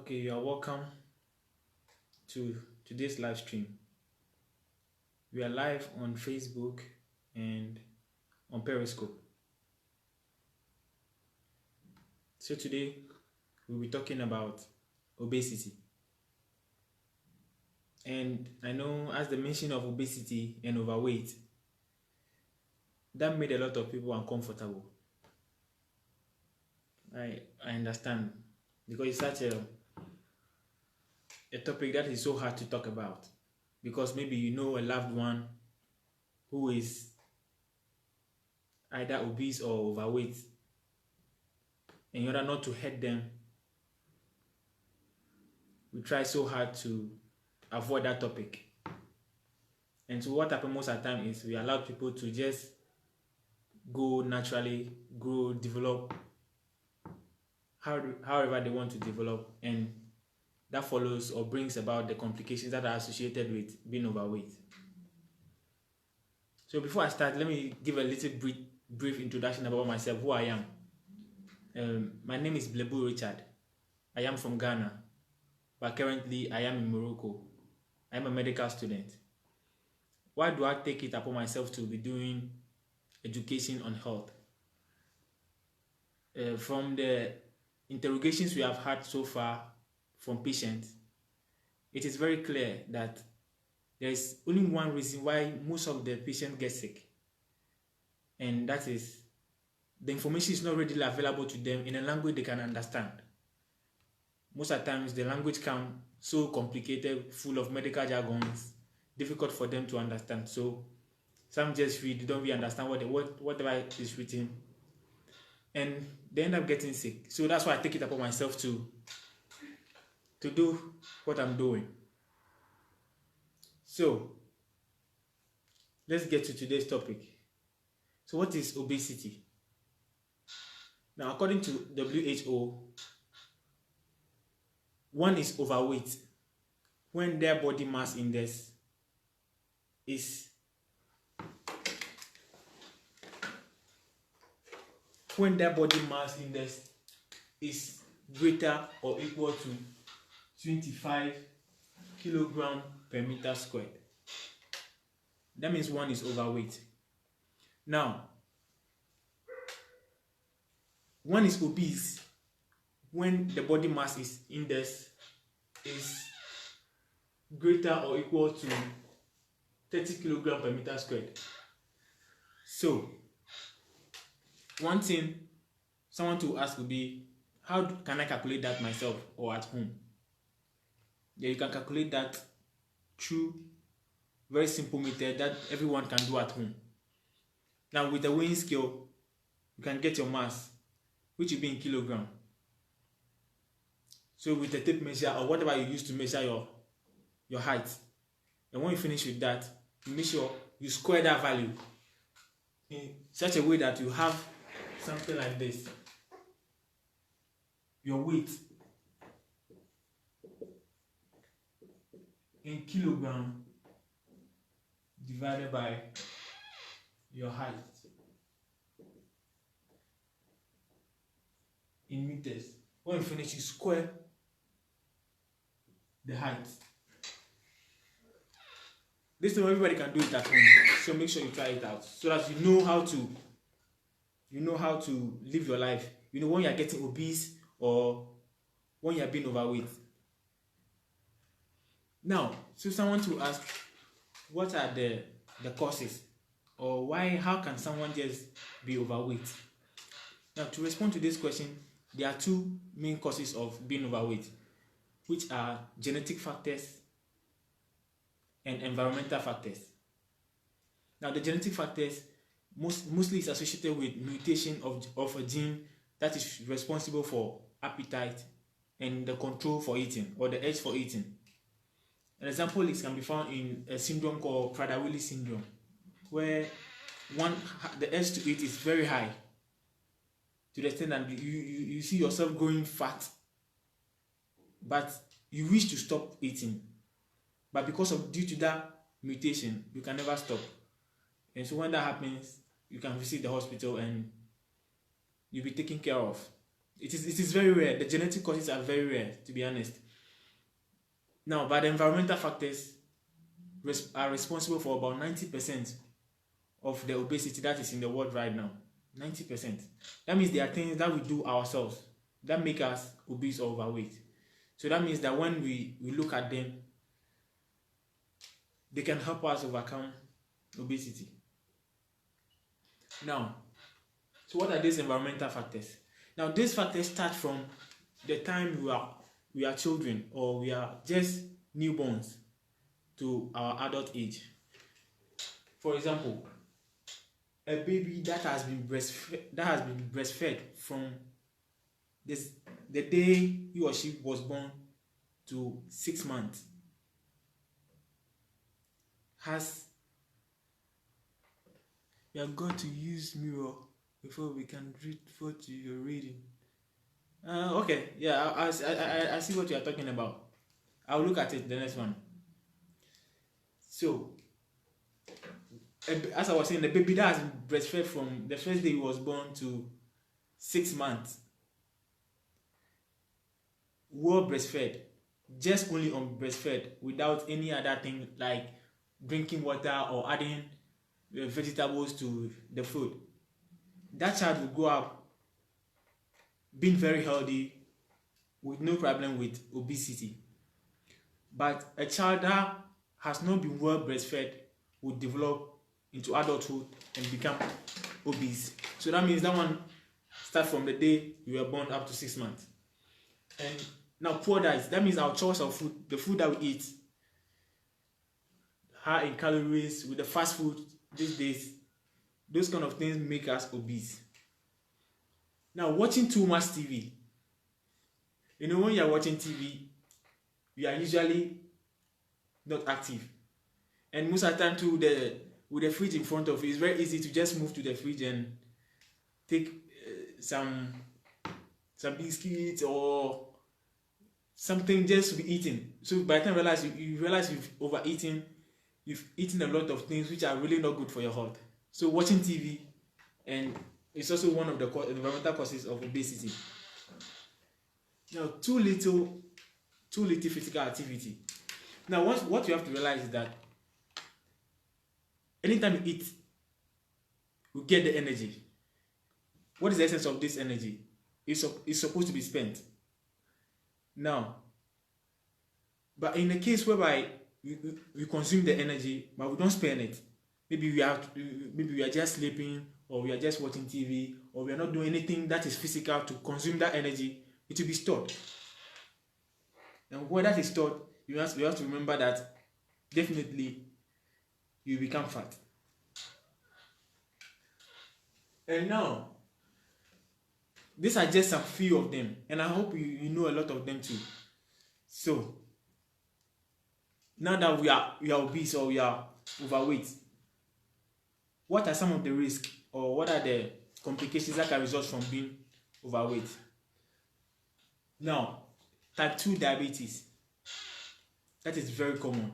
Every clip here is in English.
Okay, you are welcome to today's live stream. We are live on Facebook and on Periscope. So today we'll be talking about obesity. And I know as the mention of obesity and overweight, that made a lot of people uncomfortable. I understand because it's such a topic that is so hard to talk about, because maybe you know a loved one who is either obese or overweight, and in order not to hurt them, we try so hard to avoid that topic. And so what happens most of the time is we allow people to just go naturally, grow, develop however they want to develop, and that follows or brings about the complications that are associated with being overweight. So before I start, let me give a little brief introduction about myself, who I am. My name is Blebu Richard. I am from Ghana, but currently I am in Morocco. I am a medical student. Why do I take it upon myself to be doing education on health? From the interrogations we have had so far from patients, it is very clear that there is only one reason why most of the patients get sick, and that is the information is not readily available to them in a language they can understand. Most of the times the language comes so complicated, full of medical jargons, difficult for them to understand. So some just read, they don't really understand whatever is written, and they end up getting sick. So that's why I take it upon myself to do what I'm doing. So let's get to today's topic. So what is obesity? Now, according to WHO, one is overweight, when their body mass index is greater or equal to 25 kilogram per meter squared. That means one is overweight. Now, one is obese when the body mass index is greater or equal to 30 kilogram per meter squared. So, one thing someone to ask would be, how can I calculate that myself or at home? Yeah, you can calculate that through very simple method that everyone can do at home. Now, with a weighing scale, you can get your mass, which will be in kilogram. So with a tape measure or whatever you use to measure your height, and when you finish with that, you make sure you square that value in such a way that you have something like this. Your weight in kilogram divided by your height in meters. When you finish, you square the height. This time everybody can do it at home, so make sure you try it out so that you know how to live your life. You know when you are getting obese or when you are being overweight. Now, so someone to ask, what are the causes, or how can someone just be overweight? Now, to respond to this question, there are two main causes of being overweight, which are genetic factors and environmental factors. Now, the genetic factors mostly is associated with mutation of a gene that is responsible for appetite and the control for eating, or the urge for eating. An example can be found in a syndrome called Prader-Willi syndrome, where the urge to eat is very high, to the extent that you see yourself growing fat, but you wish to stop eating, but due to that mutation, you can never stop. And so when that happens, you can visit the hospital and you'll be taken care of. It is very rare. The genetic causes are very rare, to be honest. Now, but the environmental factors are responsible for about 90% of the obesity that is in the world right now. 90%. That means there are things that we do ourselves that make us obese or overweight. So that means that when we look at them, they can help us overcome obesity. Now, so what are these environmental factors? Now, these factors start from the time we are children, or we are just newborns to our adult age. For example, a baby that has been breastfed from the day he or she was born to 6 months has. We are going to use mirror before we can read what you're reading. Okay, yeah, I see what you are talking about. I'll look at it, the next one. So, as I was saying, the baby that has been breastfed from the first day he was born to 6 months, were breastfed, just only on breastfed, without any other thing like drinking water or adding vegetables to the food. That child will grow up being very healthy with no problem with obesity. But a child that has not been well breastfed will develop into adulthood and become obese. So that means that one starts from the day you were born up to 6 months. And now poor diet, that means our choice of food, the food that we eat, high in calories, with the fast food these days, those kind of things make us obese. Now, watching too much TV. You know, when you are watching TV, you are usually not active. And most of the time too, with the fridge in front of you, it's very easy to just move to the fridge and take some biscuits or something just to be eaten. So by the time you realize you've overeaten, you've eaten a lot of things which are really not good for your health. So watching TV, and it's also one of the environmental causes of obesity. Now, too little physical activity. Now, what you have to realize is that anytime you eat, you get the energy. What is the essence of this energy? It's supposed to be spent. Now, but in the case whereby we consume the energy, but we don't spend it, maybe we are just sleeping, or we are just watching TV, or we are not doing anything that is physical to consume that energy, it will be stored. And when that is stored, you have to remember that definitely you become fat. And now, these are just a few of them, and I hope you know a lot of them too. So, now that we are obese or we are overweight, what are some of the risks, or what are the complications that can result from being overweight? Now, type 2 diabetes. That is very common.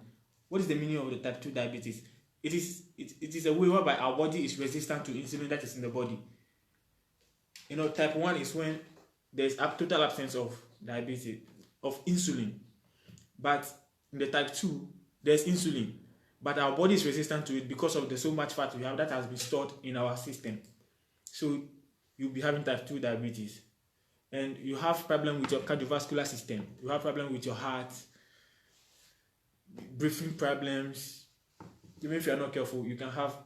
What is the meaning of the type 2 diabetes? It is a way whereby our body is resistant to insulin that is in the body. You know, type 1 is when there is a total absence of diabetes, of insulin. But in the type 2, there's insulin, but our body is resistant to it because of the so much fat we have that has been stored in our system. So you'll be having type 2 diabetes. And you have problem with your cardiovascular system. You have problem with your heart, breathing problems. Even if you are not careful, you can have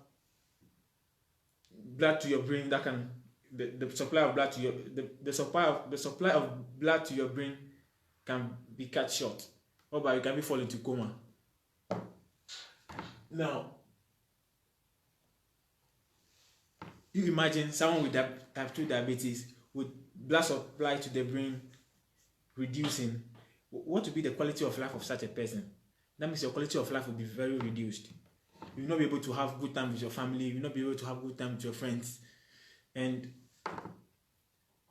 blood to your brain that can the supply of blood to your the supply of blood to your brain can be cut short, or you can be fall into coma. Now, you imagine someone with type 2 diabetes with blood supply to the brain reducing. What would be the quality of life of such a person? That means your quality of life will be very reduced. You will not be able to have good time with your family. You will not be able to have good time with your friends. And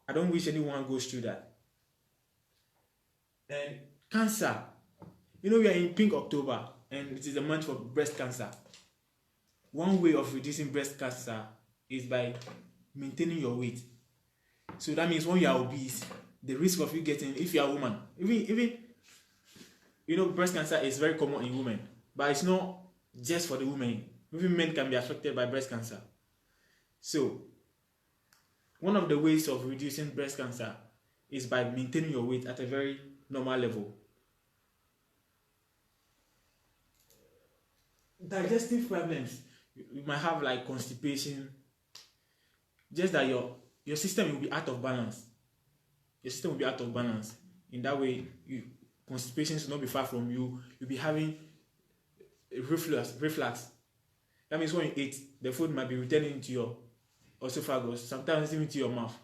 I don't wish anyone goes through that. And cancer. You know, we are in Pink October, and it is a month for breast cancer. One way of reducing breast cancer is by maintaining your weight. So that means when you are obese, the risk of you getting, if you are a woman, even breast cancer is very common in women, but it's not just for the women. Even men can be affected by breast cancer. So one of the ways of reducing breast cancer is by maintaining your weight at a very normal level. Digestive problems, you might have like constipation, just that your system will be out of balance. Your system will be out of balance. In that way, constipation will not be far from you. You'll be having reflux. That means when you eat, the food might be returning into your esophagus, sometimes even to your mouth.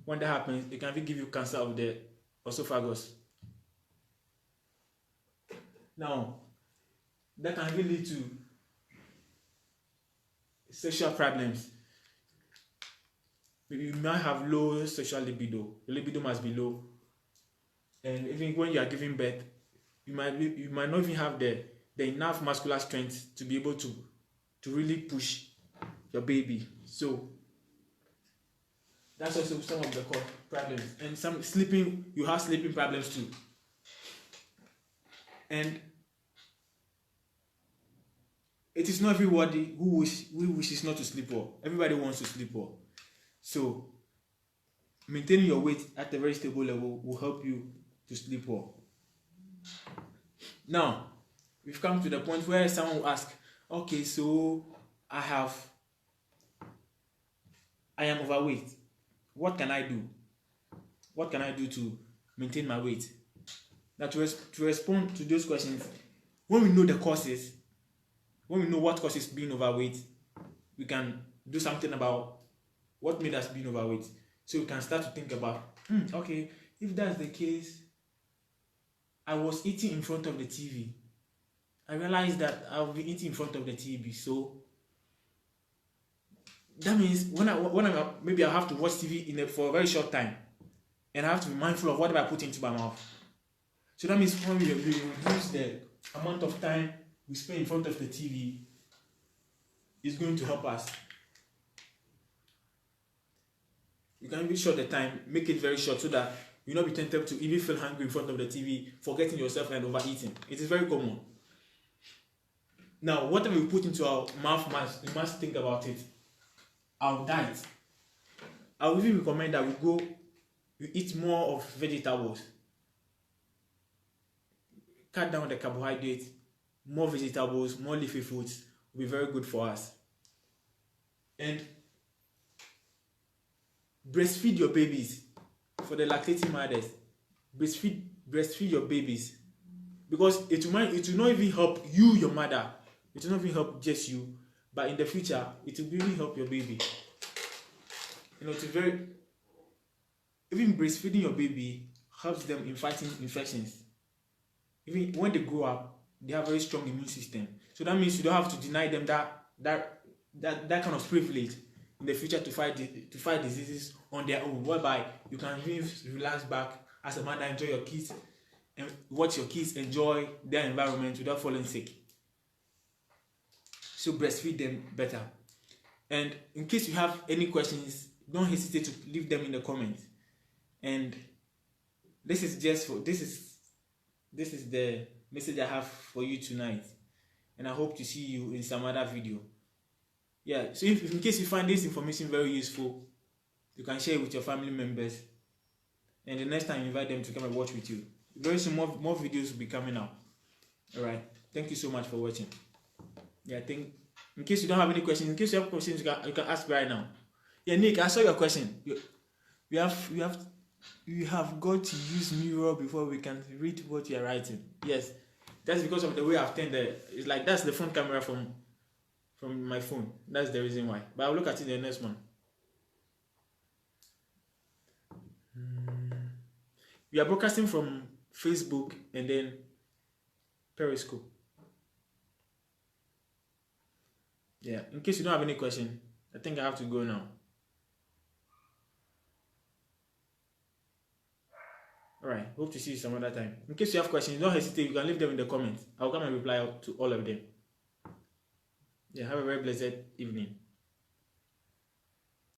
When that happens, it can even give you cancer of the esophagus. Now, that can even lead to sexual problems. You might have low sexual libido. Your libido must be low, and even when you are giving birth, you might not even have the enough muscular strength to be able to really push your baby. So that's also some of the problems. And some sleeping, you have sleeping problems too. And it is not everybody who wishes not to sleep well. Everybody wants to sleep well. So maintaining your weight at a very stable level will help you to sleep well. Now, we've come to the point where someone will ask, okay, so I am overweight. What can I do? What can I do to maintain my weight? Now, to respond to those questions, when we know the causes, when we know what causes being overweight, we can do something about what made us being overweight. So we can start to think about, okay, if that's the case, I was eating in front of the TV. I realized that I'll be eating in front of the TV. So that means when I maybe I have to watch TV for a very short time, and I have to be mindful of whatever I put into my mouth. So that means when we reduce the amount of time we spend in front of the TV, it's going to help us. You can even short the time, make it very short so that you'll not be tempted to even feel hungry in front of the TV, forgetting yourself and overeating. It is very common. Now, whatever we put into our mouth, we must think about it. Our diet. I would even recommend that you eat more of vegetables. Cut down the carbohydrates, more vegetables, more leafy foods will be very good for us. And breastfeed your babies. For the lactating mothers, breastfeed your babies, because it will not even help you, your mother. It will not even help just you, but in the future it will really help your baby. Even breastfeeding your baby helps them in fighting infections. Even when they grow up, they have a very strong immune system. So that means you don't have to deny them that kind of privilege in the future to fight diseases on their own, whereby you can really relax back as a mother, enjoy your kids, and watch your kids enjoy their environment without falling sick. So breastfeed them better. And in case you have any questions, don't hesitate to leave them in the comments. And this is the message I have for you tonight. And I hope to see you in some other video. Yeah, so if in case you find this information very useful, you can share it with your family members. And the next time you invite them to come and watch with you. Very soon more videos will be coming out. Alright. Thank you so much for watching. Yeah, in case you don't have any questions, in case you have questions, you can ask right now. Yeah, Nick, I saw your question. You have got to use mirror before we can read what you are writing. Yes, that's because of the way I've turned it's like that's the front camera from my phone. That's the reason why. But I'll look at it in the next one. We are broadcasting from Facebook and then Periscope. Yeah, in case you don't have any question, I think I have to go now. Alright, hope to see you some other time. In case you have questions, don't hesitate, you can leave them in the comments. I'll come and reply to all of them. Yeah, have a very blessed evening.